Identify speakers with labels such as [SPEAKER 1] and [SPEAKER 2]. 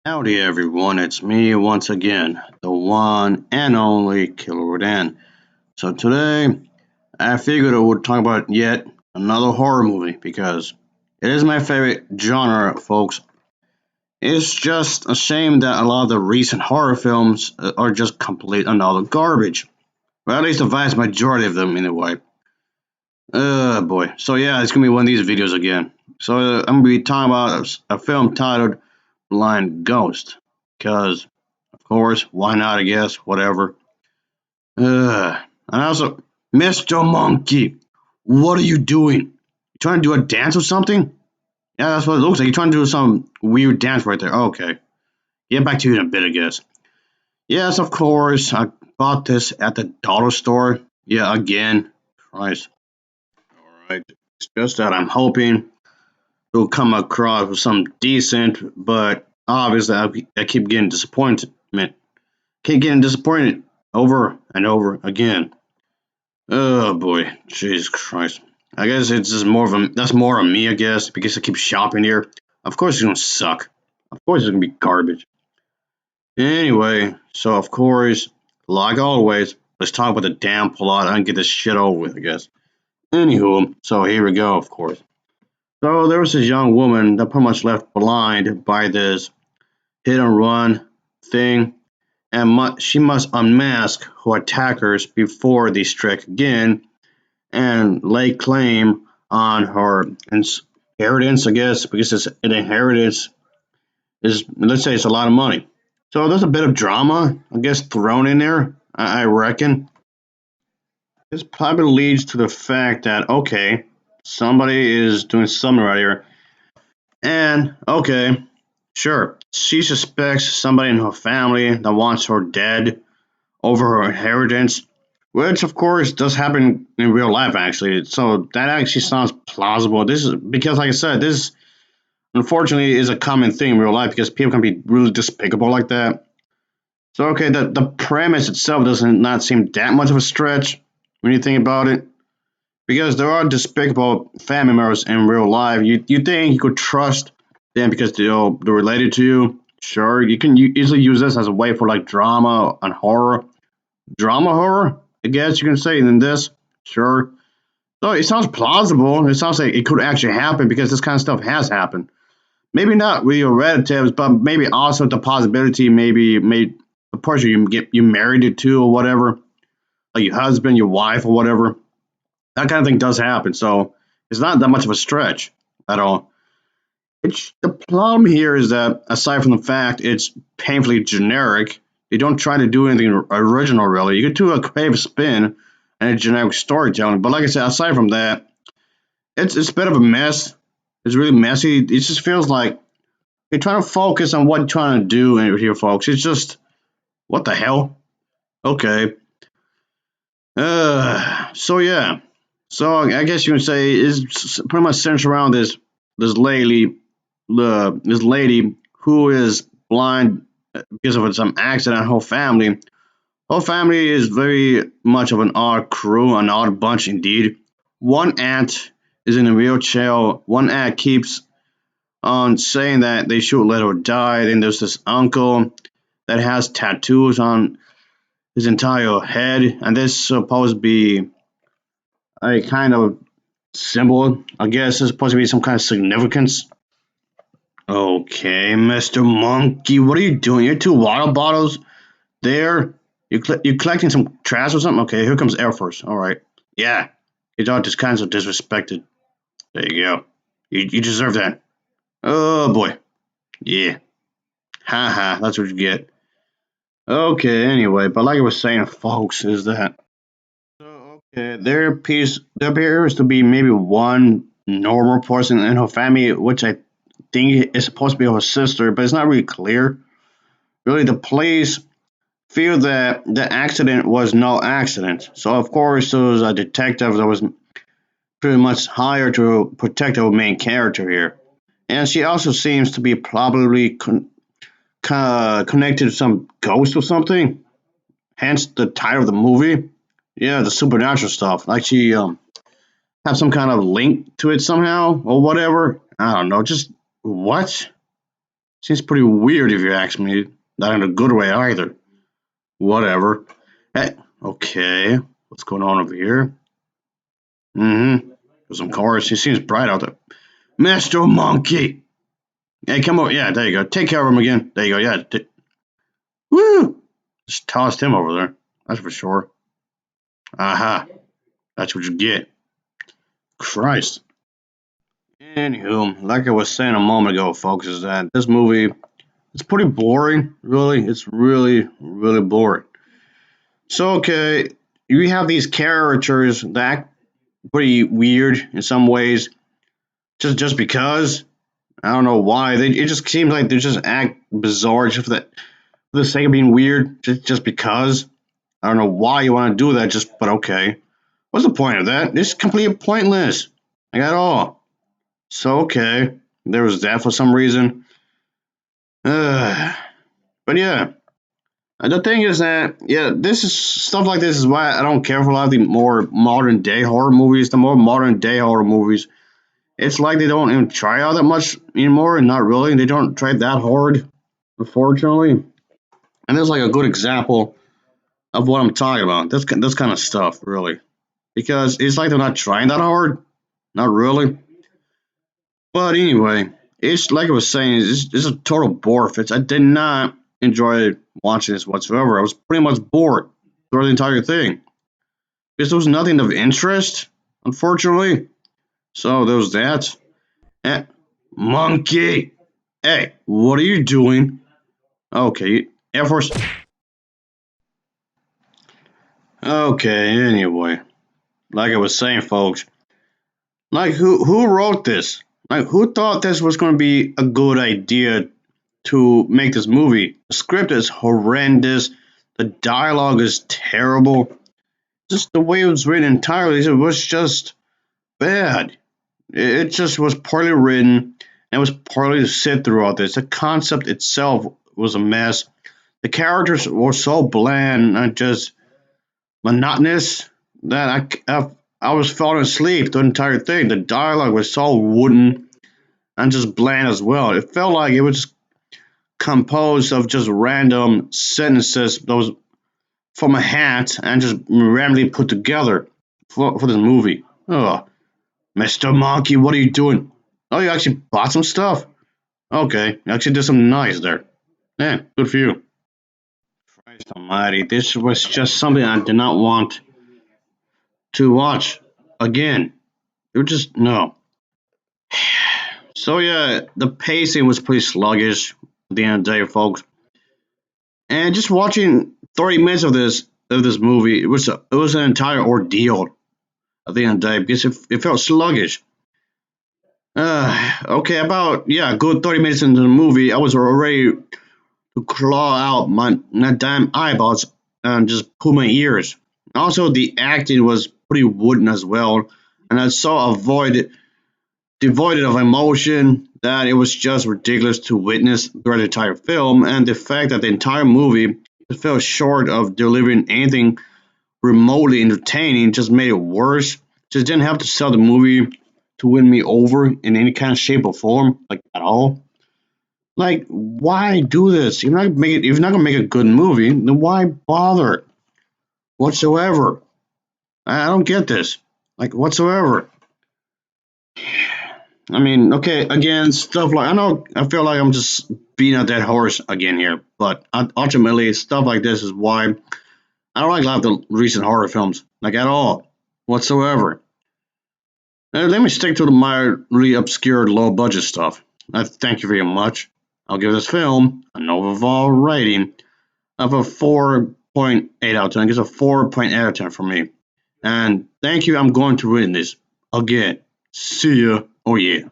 [SPEAKER 1] Howdy everyone, it's me once again, the one and only Killer Dan. So today, I figured I would talk about yet another horror movie because it is my favorite genre, folks. It's just a shame that a lot of the recent horror films are just complete and utter garbage. Well, at least the vast majority of them, anyway. Boy. So yeah, it's gonna be one of these videos again. So I'm gonna be talking about a film titled Blind Ghost. Because, of course, why not, I guess, whatever. And also, Mr. Monkey, what are you doing? You trying to do a dance or something? Yeah, that's what it looks like. You're trying to do some weird dance right there. Okay. Get back to you in a bit, I guess. Yes, of course. I bought this at the dollar store. Yeah, again. Christ. Alright. It's just that I'm hoping it'll come across with something decent, but obviously I keep getting disappointed. Keep getting disappointed over and over again. Oh boy, Jesus Christ. I guess it's just more of a that's more of me, I guess, because I keep shopping here. Of course it's gonna suck. Of course it's gonna be garbage. Anyway, so of course, like always, let's talk about the damn plot and get this shit over with, I guess. Anywho, so here we go, of course. So there was this young woman that pretty much left blind by this hit and run thing, and she must unmask her attackers before they strike again and lay claim on her inheritance, I guess, because it's an inheritance is, let's say, it's a lot of money. So there's a bit of drama, I guess, thrown in there, I reckon. This probably leads to the fact that, okay, somebody is doing something right here. And, okay, sure, she suspects somebody in her family that wants her dead over her inheritance, which of course does happen in real life actually. So that actually sounds plausible. This is because, like I said, this unfortunately is a common thing in real life because people can be really despicable like that. So okay, the premise itself doesn't not seem that much of a stretch when you think about it, because there are despicable family members in real life. You think you could trust them because they're related to you. Sure, you can easily use this as a way for like drama and horror. Drama horror, I guess you can say, in this. Sure. So it sounds plausible. It sounds like it could actually happen because this kind of stuff has happened. Maybe not with your relatives, but maybe also the possibility maybe the person you married it to or whatever, like your husband, your wife, or whatever. That kind of thing does happen. So it's not that much of a stretch at all. The problem here is that aside from the fact it's painfully generic, they don't try to do anything original really. You could do a creative spin and a generic storytelling, but like I said, aside from that, it's a bit of a mess. It's really messy. It just feels like you're trying to focus on what you're trying to do here, folks. It's just what the hell? Okay. So yeah. So I guess you can say it's pretty much centered around this lady, this lady who is blind because of some accident. Her family is very much of an odd crew, an odd bunch indeed. One aunt is in a wheelchair. One aunt keeps on saying that they should let her die. Then there's this uncle that has tattoos on his entire head, and this is supposed to be a kind of symbol. I guess it's supposed to be some kind of significance. Okay, Mr. Monkey, what are you doing? Your two water bottles there? You collecting some trash or something? Okay, here comes Air Force. All right. Yeah, your dog just kind of disrespected. There you go. You deserve that. Oh boy. Yeah. Ha ha. That's what you get. Okay. Anyway, but like I was saying, folks, is that okay? There appears to be maybe one normal person in her family, which I think is supposed to be her sister, but it's not really clear. Really, the police feel that the accident was no accident. So of course there was a detective that was pretty much hired to protect our main character here. and she also seems to be probably connected to some ghost or something. Hence the title of the movie. Yeah, the supernatural stuff. Like she have some kind of link to it somehow or whatever. I don't know. Just what? Seems pretty weird if you ask me. Not in a good way either. Whatever. Hey, okay. What's going on over here? Mm-hmm. There's some cars. He seems bright out there. Master Monkey! Hey, come over. Yeah, there you go. Take care of him again. There you go. Yeah. Woo! Just tossed him over there. That's for sure. Aha. That's what you get. Christ. Anywho, like I was saying a moment ago, folks, is that this movie it's pretty boring. Really, it's really boring. So okay, you have these characters that act pretty weird in some ways, just because. I don't know why. It just seems like they just act bizarre just for the sake of being weird, just because. I don't know why you want to do that. Just but okay. What's the point of that? It's completely pointless. Like at all. So okay, there was that for some reason. Uh, but yeah, the thing is that yeah, this is stuff like this is why I don't care for a lot of the more modern day horror movies. The more modern day horror movies, it's like they don't even try out that much anymore. And not really. They don't try that hard, unfortunately. And there's like a good example of what I'm talking about. This kind of stuff, really, because it's like they're not trying that hard. Not really. But anyway, it's like I was saying, it's a total bore. I did not enjoy watching this whatsoever. I was pretty much bored throughout the entire thing because there was nothing of interest, unfortunately. So there was that. Eh, monkey, hey, what are you doing? Okay, Air Force. Okay, anyway, like I was saying, folks, like who wrote this? Like who thought this was going to be a good idea to make this movie? The script is horrendous. The dialogue is terrible. Just the way it was written entirely, it was just bad. It just was poorly written and it was poorly set throughout this. The concept itself was a mess. The characters were so bland and just monotonous that I was falling asleep the entire thing. The dialogue was so wooden and just bland as well. It felt like it was composed of just random sentences that was from a hat and just randomly put together for this movie. Ugh. Mr. Monkey, what are you doing? Oh, you actually bought some stuff? Okay, you actually did something nice there. Yeah, good for you. Christ almighty, this was just something I did not want to watch again. It was just, no. So yeah, the pacing was pretty sluggish at the end of the day, folks. And just watching 30 minutes of this movie, it was an entire ordeal at the end of the day because it felt sluggish. Okay, about yeah, a good 30 minutes into the movie, I was already to claw out my damn eyeballs and just pull my ears. Also, the acting was pretty wooden as well, and I so devoid of emotion that it was just ridiculous to witness throughout the entire film, and the fact that the entire movie fell short of delivering anything remotely entertaining just made it worse. Just didn't have to sell the movie to win me over in any kind of shape or form, like at all. Like, why do this? If you're not gonna make a good movie, then why bother whatsoever? I don't get this, like whatsoever. I mean, okay, again, stuff like I know I feel like I'm just beating a dead horse again here, but ultimately, stuff like this is why I don't like a lot of the recent horror films, like at all, whatsoever. Let me stick to the mildly obscure, low budget stuff. I thank you very much. I'll give this film an overall rating of a 4.8 out of 10. It's a 4.8 out of 10 for me. And thank you. I'm going to win this again. See ya. Oh, yeah.